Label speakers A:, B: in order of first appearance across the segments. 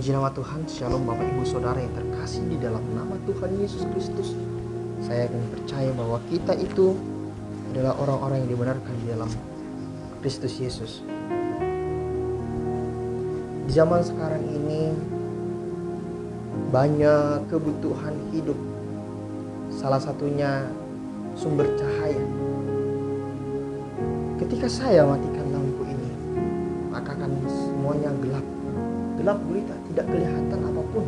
A: Puji nama Tuhan, Shalom Bapak Ibu Saudara yang terkasih di dalam nama Tuhan Yesus Kristus. Saya akan percaya bahwa kita itu adalah orang-orang yang dibenarkan di dalam Kristus Yesus. Di zaman sekarang ini banyak kebutuhan hidup. Salah satunya sumber cahaya. Ketika saya matikan lampu ini, maka akan semuanya gelap. Gelap gulita, tidak kelihatan apapun.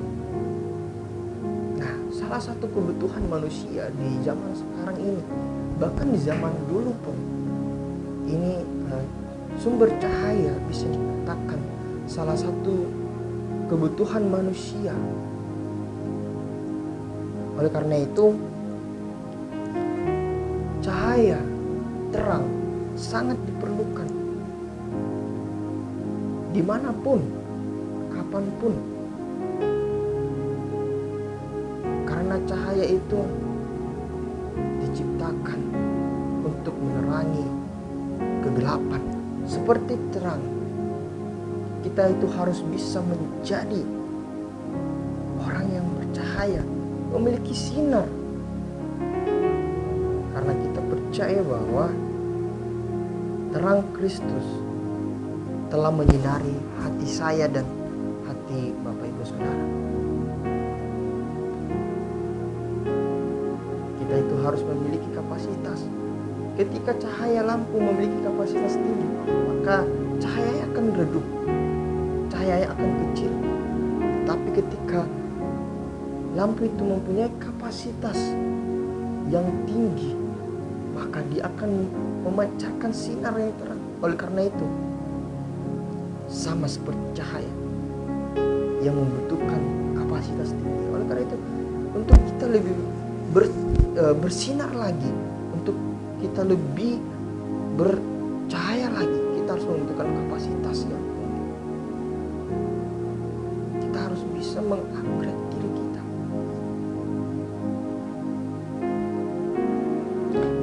A: Nah, salah satu kebutuhan manusia di zaman sekarang ini, bahkan di zaman dulu pun, ini sumber cahaya bisa dikatakan salah satu kebutuhan manusia. Oleh karena itu, cahaya, terang sangat diperlukan dimanapun, kapanpun, karena cahaya itu diciptakan untuk menerangi kegelapan seperti terang. Kita itu harus bisa menjadi orang yang bercahaya, memiliki sinar, karena kita percaya bahwa terang Kristus telah menyinari hati saya dan hati Bapak Ibu Saudara. Kita itu harus memiliki kapasitas. Ketika cahaya lampu memiliki kapasitas tinggi, maka cahaya akan redup, cahaya akan kecil. Tapi ketika lampu itu mempunyai kapasitas yang tinggi, maka dia akan memancarkan sinar yang terang. Oleh karena itu, sama seperti cahaya yang membutuhkan kapasitas tinggi. Oleh karena itu, untuk kita lebih bersinar lagi, untuk kita lebih bercahaya lagi, kita harus membutuhkan kapasitas yang tinggi. Kita harus bisa mengupgrade diri kita.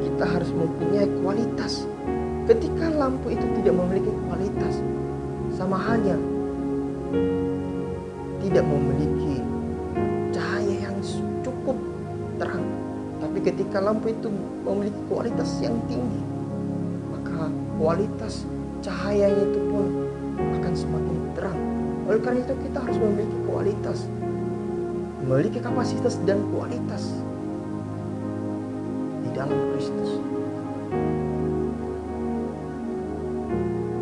A: Kita harus mempunyai kualitas. Ketika lampu itu tidak memiliki kualitas, sama halnya tidak memiliki cahaya yang cukup terang. Tapi ketika lampu itu memiliki kualitas yang tinggi, maka kualitas cahayanya itu pun akan semakin terang. Oleh karena itu kita harus memiliki kualitas, memiliki kapasitas dan kualitas di dalam Kristus.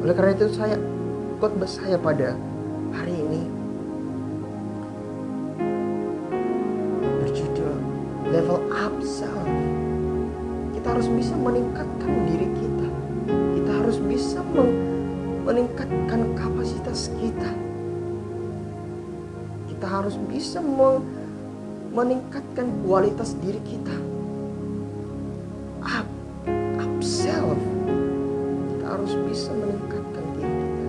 A: Oleh karena itu khotbah saya pada hari ini berjudul Level Up Self. Kita harus bisa meningkatkan diri kita. Kita harus bisa meningkatkan kapasitas kita. Kita harus bisa meningkatkan kualitas diri kita. Up self. Kita harus bisa meningkatkan diri kita.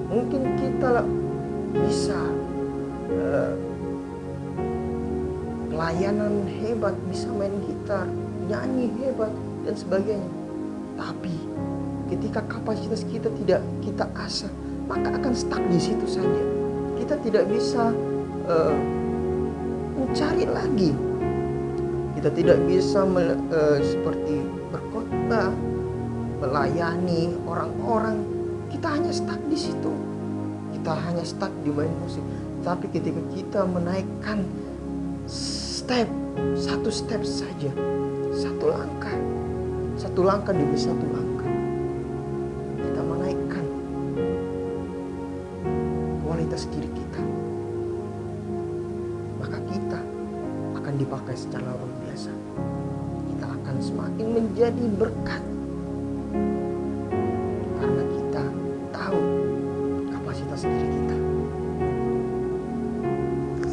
A: Mungkin kita bisa pelayanan hebat, bisa main gitar, nyanyi hebat dan sebagainya. Tapi ketika kapasitas kita tidak kita asah, maka akan stuck di situ saja. Kita tidak bisa mencari lagi. Kita tidak bisa seperti berkhotbah, melayani orang-orang. Kita hanya stuck di situ. Kita hanya stuck di main musik. Tapi ketika kita menaikkan satu step saja, satu langkah demi satu langkah, kita menaikkan kualitas diri kita, maka kita akan dipakai secara luar biasa. Kita akan semakin menjadi berkat karena kita tahu kapasitas diri kita.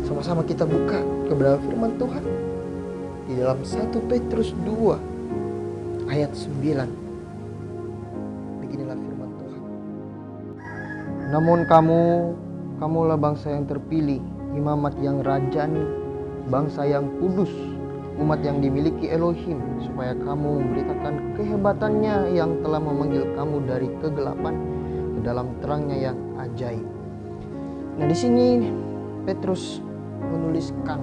A: Sama-sama kita buka kebenaran firman Tuhan di dalam 1 Petrus 2 ayat 9. Beginilah firman Tuhan. Namun kamulah bangsa yang terpilih, imamat yang rajani, bangsa yang kudus, umat yang dimiliki Elohim, supaya kamu memberitakan kehebatannya yang telah memanggil kamu dari kegelapan ke dalam terangnya yang ajaib. Nah, di sini Petrus menuliskan,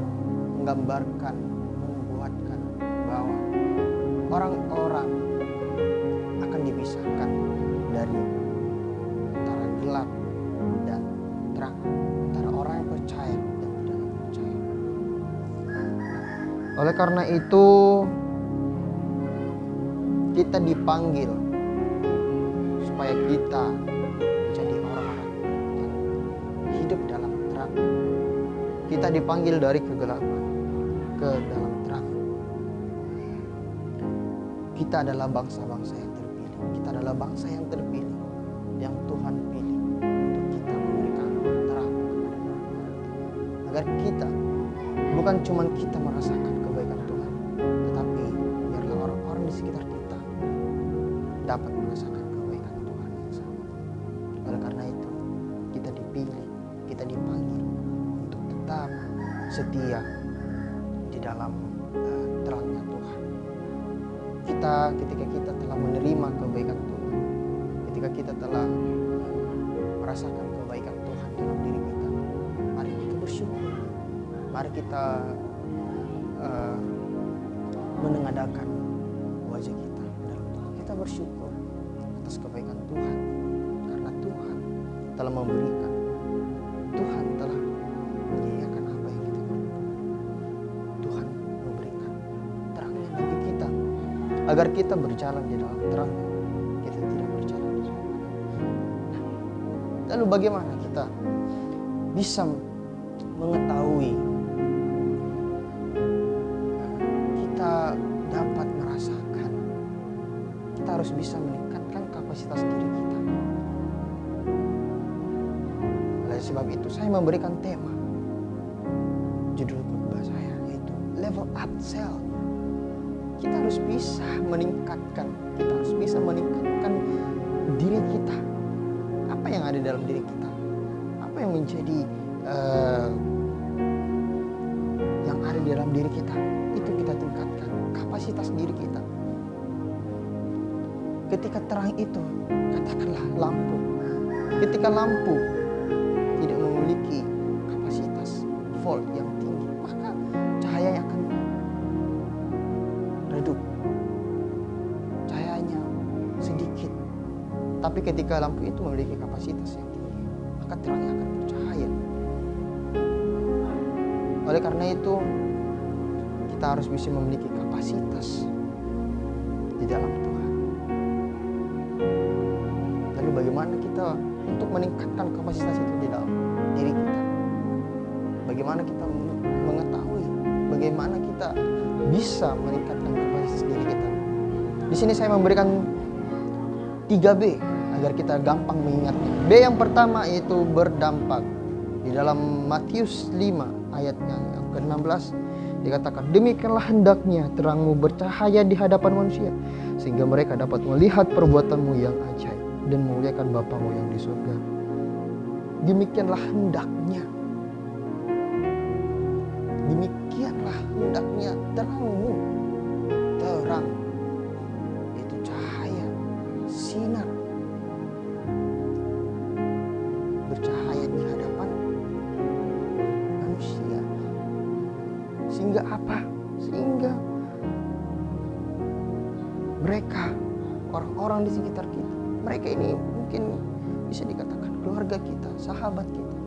A: menggambarkan, membuatkan bahwa orang-orang akan dipisahkan dari antara gelap dan terang, antara orang yang percaya dan tidak percaya. Oleh karena itu kita dipanggil supaya kita menjadi orang-orang yang hidup dalam terang. Kita dipanggil dari kegelapan ke dalam terang. Kita adalah bangsa-bangsa yang terpilih. Kita adalah bangsa yang terpilih, yang Tuhan pilih untuk kita memberikan terang kepada orang-orang, agar kita bukan cuma kita merasakan kebaikan Tuhan, tetapi biarlah orang-orang di sekitar kita dapat merasakan kebaikan Tuhan yang sama. Oleh karena itu kita dipilih, kita dipanggil untuk tetap setia di dalam terangnya Tuhan. Ketika kita telah menerima kebaikan Tuhan, ketika kita telah merasakan kebaikan Tuhan dalam diri kita, mari kita bersyukur. Mari kita menengadakan wajah kita dalam Tuhan. Kita bersyukur atas kebaikan Tuhan, karena Tuhan telah memberikan, Tuhan telah menyediakan apa yang kita perlukan. Tuhan memberikan terangnya bagi kita, agar kita berjalan di dalam terang, kita tidak berjalan di dalam gelap. Lalu bagaimana kita bisa mengetahui, kita dapat merasakan, kita harus bisa meningkatkan kapasitas diri kita. Oleh sebab itu saya memberikan tema, judul khotbah saya yaitu level up self. Kita harus bisa meningkatkan, diri kita. Apa yang ada dalam diri kita? Apa yang menjadi yang ada di dalam diri kita? Itu kita tingkatkan kapasitas diri kita. Ketika terang itu, katakanlah lampu. Ketika lampu tidak memiliki kapasitas volt yang tinggi, maka cahayanya akan redup, cahayanya sedikit. Tapi ketika lampu itu memiliki kapasitas yang tinggi, maka terangnya akan bercahaya. Oleh karena itu kita harus bisa memiliki kapasitas di dalam Tuhan. Lalu bagaimana kita untuk meningkatkan kapasitas itu di dalam diri kita? Bagaimana kita mengetahui, bagaimana kita bisa meningkatkan kapasitas diri kita? Di sini saya memberikan 3B agar kita gampang mengingatnya. B yang pertama yaitu berdampak. Di dalam Matius 5 ayatnya yang ke-16 dikatakan, demikianlah hendaknya terangmu bercahaya di hadapan manusia, sehingga mereka dapat melihat perbuatanmu yang ajaib dan memuliakan Bapamu yang di surga. Demikianlah hendaknya. Demikianlah hendaknya terangmu. Terang itu cahaya, sinar, bercahaya di hadapan manusia. Sehingga apa? Sehingga mereka, orang-orang di sekitar kita, mereka ini mungkin bisa dikatakan keluarga kita, sahabat kita,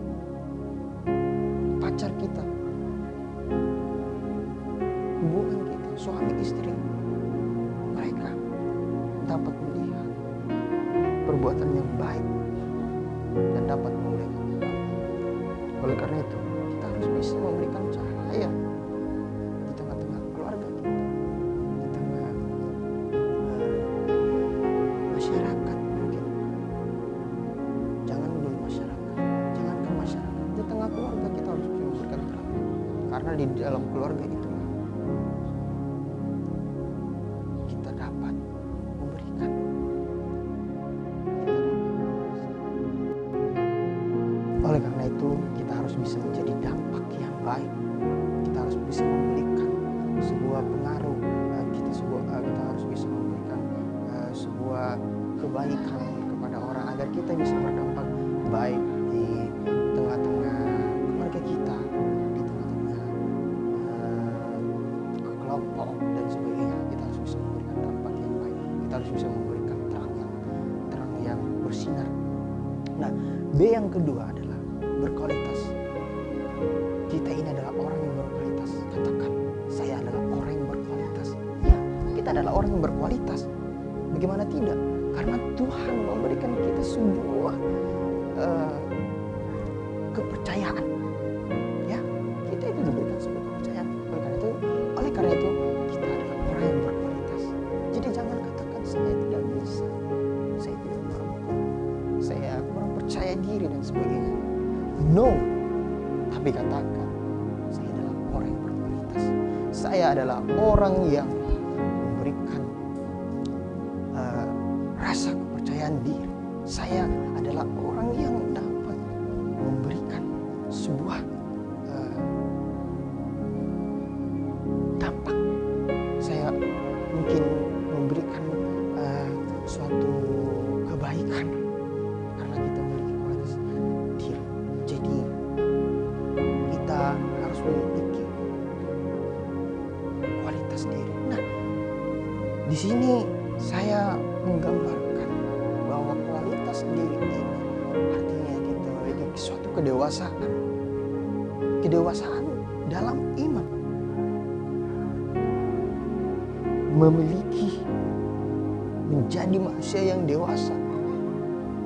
A: pacar kita, hubungan kita, suami istri, mereka dapat melihat perbuatan yang baik dan dapat memuliakan Allah. Oleh karena itu kita harus bisa memberikan cahaya di tengah-tengah keluarga kita, di tengah masyarakat. Mungkin jangan dulu masyarakat, jangankan masyarakat, di tengah keluarga kita harus bisa memberikan terang, karena di dalam keluarga itulah kita dapat memberikan. Oleh karena itu kita harus bisa menjadi dampak yang baik. Kita harus bisa memberikan sebuah pengaruh. Kita harus bisa memberikan sebuah kebaikan kepada orang, agar kita bisa berdampak baik di tengah-tengah harus bisa memberikan terang yang bersinar. Nah, B yang kedua adalah berkualitas. Kita ini adalah orang yang berkualitas. Katakan, saya adalah orang yang berkualitas. Ya, kita adalah orang yang berkualitas. Bagaimana tidak? Karena Tuhan memberikan kita sebuah kepercayaan. Ya, kita itu diberikan sebuah kepercayaan. Oleh karena itu kita adalah orang yang berkualitas. Jadi jangan katakan saya tidak bisa, saya tidak mampu, saya kurang percaya diri dan sebagainya. No, tapi katakan saya adalah orang yang berkualitas. Saya adalah orang yang memberikan rasa kepercayaan diri. Saya adalah orang yang dapat memberikan sebuah dampak. Saya mungkin memberikan suatu kebaikan karena kita memiliki kualitas diri. Jadi kita harus memiliki kualitas diri. Nah, di sini saya menggambarkan bahwa kualitas diri ini artinya kita memiliki suatu kedewasaan. Kedewasaan dalam iman. Memiliki, menjadi manusia yang dewasa,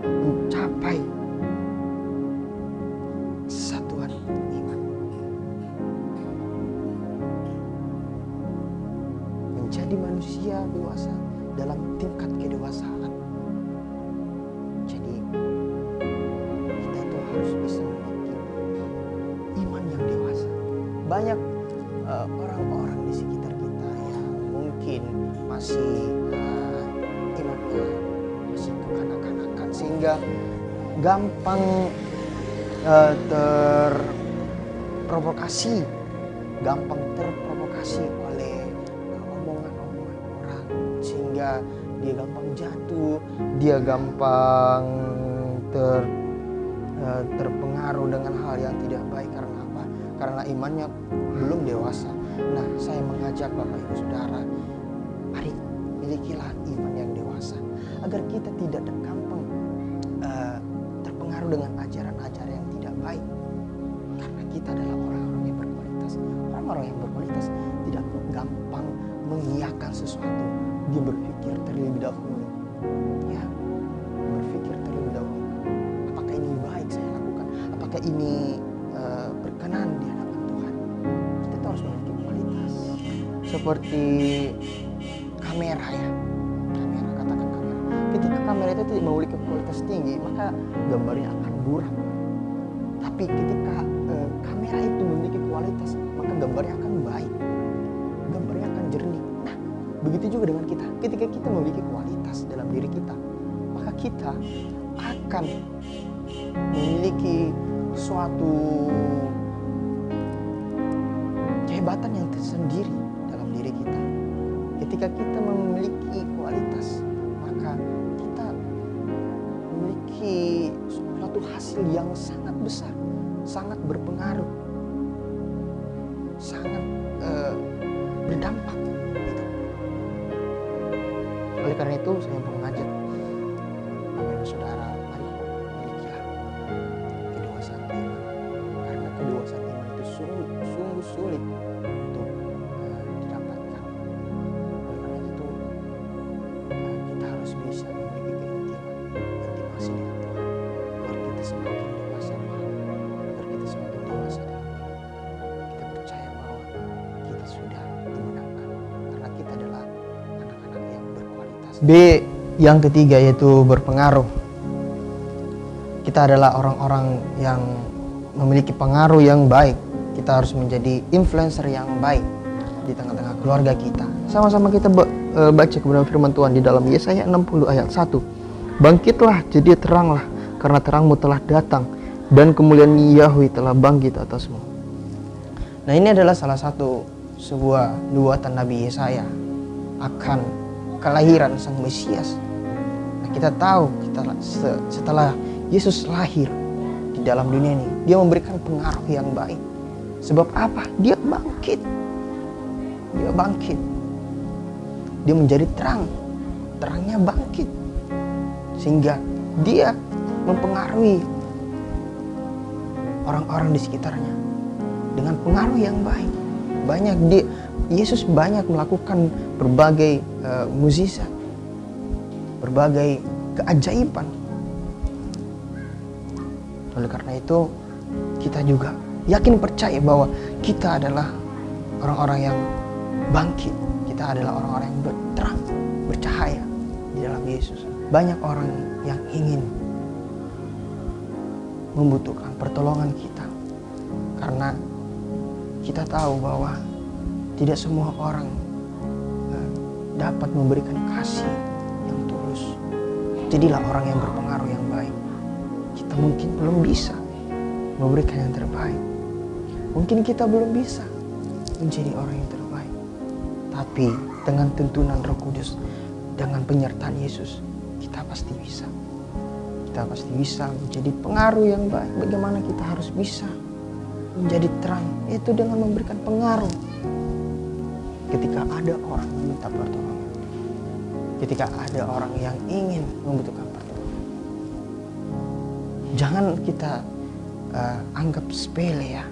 A: mencapai kesatuan iman, menjadi manusia dewasa dalam tingkat kedewasaan. Jadi kita itu harus bisa memiliki iman yang dewasa. Banyak orang-orang di sekitar kita yang mungkin masih imannya masih kekanak-kanakan sehingga gampang terprovokasi oleh omongan-omongan orang, sehingga dia gampang jatuh, dia gampang terpengaruh dengan hal yang tidak baik. Karena apa? Karena imannya belum dewasa. Nah, saya mengajak Bapak Ibu Saudara, mari milikilah iman yang dewasa agar kita tidak gampang terpengaruh dengan ajaran-ajaran yang tidak baik. Karena kita adalah orang-orang yang berkualitas. Orang-orang yang berkualitas tidak gampang mengiyakan sesuatu. Dia berpikir terlebih dahulu. Ya, berpikir terlebih dahulu. Apakah ini baik saya lakukan? Apakah ini berkenan di hadapan Tuhan? Kita harus memiliki kualitas. Seperti kamera ya. Katakan kamera. Ketika kamera itu tidak memiliki kualitas tinggi, maka gambarnya akan buram. Tapi ketika kamera itu memiliki kualitas, maka gambarnya akan baik. Gambarnya akan jernih. Nah, begitu juga dengan kita. Ketika kita memiliki kualitas dalam diri kita, maka kita akan memiliki suatu kehebatan yang tersendiri dalam diri kita. Ketika kita memiliki kualitas, maka kita memiliki suatu hasil yang sangat besar, sangat berpengaruh, sangat berdampak gitu. Oleh karena itu saya mengajak Bapak Ibu Saudara, mari milikilah kedewasaan iman. Karena kedewasaan iman itu sungguh sulit untuk didapatkan. Oleh karena itu kita harus bisa memiliki intimasi dengan Tuhan, agar kita semakin dewasa, agar kita semakin dewasa dalam iman. Kita percaya bahwa kita sudah dimenangkan karena kita adalah anak-anak yang berkualitas. B yang ketiga yaitu berpengaruh. Kita adalah orang-orang yang memiliki pengaruh yang baik. Kita harus menjadi influencer yang baik di tengah-tengah keluarga kita. Sama-sama kita baca kebenaran firman Tuhan di dalam Yesaya 60 ayat 1. Bangkitlah, jadi teranglah, karena terangmu telah datang, dan kemuliaan Yahweh telah bangkit atasmu. Nah, ini adalah salah satu sebuah nubuatan Nabi Yesaya akan kelahiran Sang Mesias. Nah, kita tahu setelah Yesus lahir di dalam dunia ini, dia memberikan pengaruh yang baik. Sebab apa? Dia bangkit. Dia menjadi terang terangnya bangkit. Sehingga dia mempengaruhi orang-orang di sekitarnya dengan pengaruh yang baik. Yesus banyak melakukan berbagai mukjizat, berbagai keajaiban. Oleh karena itu, kita juga yakin percaya bahwa kita adalah orang-orang yang bangkit. Kita adalah orang-orang yang berterang, bercahaya di dalam Yesus. Banyak orang yang ingin membutuhkan pertolongan kita, karena kita tahu bahwa tidak semua orang dapat memberikan kasih yang tulus. Jadilah orang yang berpengaruh yang baik. Kita mungkin belum bisa memberikan yang terbaik. Mungkin kita belum bisa menjadi orang yang terbaik. Tapi dengan tuntunan Roh Kudus, dengan penyertaan Yesus, kita pasti bisa. Kita pasti bisa menjadi pengaruh yang baik. Bagaimana kita harus bisa menjadi terang? Itu dengan memberikan pengaruh. Ketika ada orang meminta pertolongan, ketika ada orang yang ingin membutuhkan pertolongan, jangan kita anggap sepele ya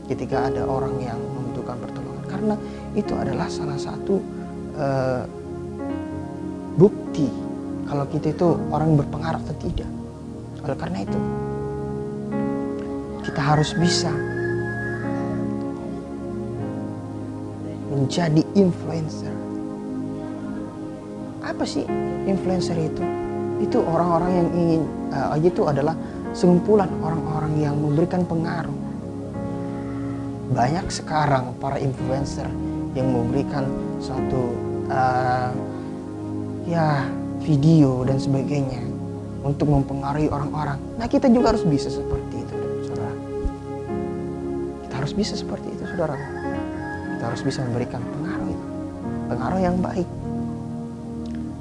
A: ketika ada orang yang membutuhkan pertolongan, karena itu adalah salah satu bukti kalau kita itu orang berpengaruh atau tidak. Oleh karena itu, kita harus bisa menjadi influencer. Apa sih influencer itu? Itu orang-orang yang ingin, itu adalah sekumpulan orang-orang yang memberikan pengaruh. Banyak sekarang para influencer yang memberikan suatu video dan sebagainya untuk mempengaruhi orang-orang. Nah, kita juga harus bisa seperti itu, saudara. Kita harus bisa seperti itu, saudara. Kita harus bisa memberikan pengaruh itu, pengaruh yang baik,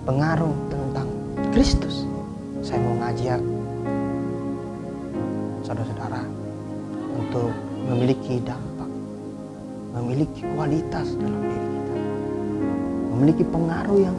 A: pengaruh tentang Kristus. Saya mau ngajak saudara-saudara untuk memiliki dampak, memiliki kualitas dalam diri kita, memiliki pengaruh yang